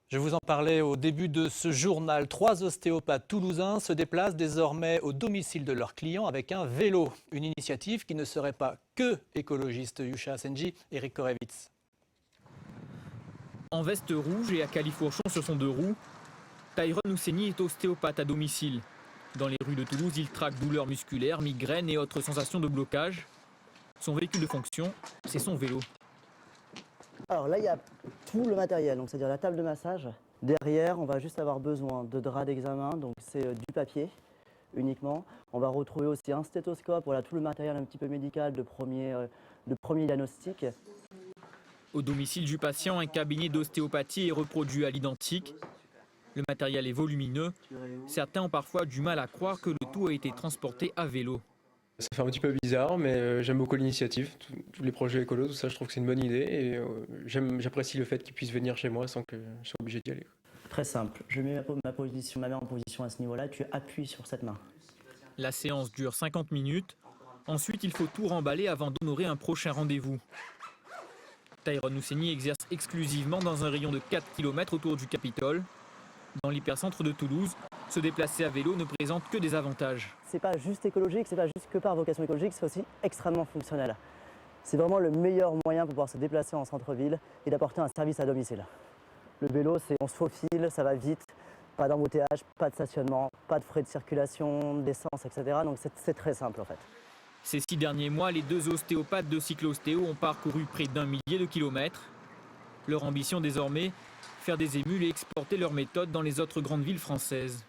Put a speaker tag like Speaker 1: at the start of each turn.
Speaker 1: Je vous en parlais au début de ce journal. 3 ostéopathes toulousains se déplacent désormais au domicile de leurs clients avec un vélo. Une initiative qui ne serait pas que écologiste. Yusha Senji, Eric Korevitz.
Speaker 2: En veste rouge et à califourchon sur son 2 roues, Tyrone Housseni est ostéopathe à domicile. Dans les rues de Toulouse, il traque douleurs musculaires, migraines et autres sensations de blocage. Son véhicule de fonction, c'est son vélo.
Speaker 3: Alors là, il y a tout le matériel, donc c'est-à-dire la table de massage. Derrière, on va juste avoir besoin de draps d'examen, donc c'est du papier uniquement. On va retrouver aussi un stéthoscope, voilà tout le matériel un petit peu médical de premier diagnostic.
Speaker 2: Au domicile du patient, un cabinet d'ostéopathie est reproduit à l'identique. Le matériel est volumineux. Certains ont parfois du mal à croire que le tout a été transporté à vélo.
Speaker 4: Ça fait un petit peu bizarre, mais j'aime beaucoup l'initiative. Tous les projets écolos, tout ça, je trouve que c'est une bonne idée. Et j'apprécie le fait qu'ils puissent venir chez moi sans que je sois obligé d'y aller.
Speaker 3: Très simple, je mets ma main en position à ce niveau-là, tu appuies sur cette main.
Speaker 2: La séance dure 50 minutes. Ensuite, il faut tout remballer avant d'honorer un prochain rendez-vous. Tyrone Housseni exerce exclusivement dans un rayon de 4 km autour du Capitole. Dans l'hypercentre de Toulouse, se déplacer à vélo ne présente que des avantages.
Speaker 3: C'est pas juste écologique, c'est pas juste que par vocation écologique, c'est aussi extrêmement fonctionnel. C'est vraiment le meilleur moyen pour pouvoir se déplacer en centre-ville et d'apporter un service à domicile. Le vélo, c'est on se faufile, ça va vite, pas d'embouteillage, pas de stationnement, pas de frais de circulation, d'essence, etc. Donc c'est très simple en fait.
Speaker 2: Ces 6 derniers mois, les 2 ostéopathes de Cyclo-Ostéo ont parcouru près d'1 millier de kilomètres. Leur ambition désormais, faire des émules et exporter leur méthode dans les autres grandes villes françaises.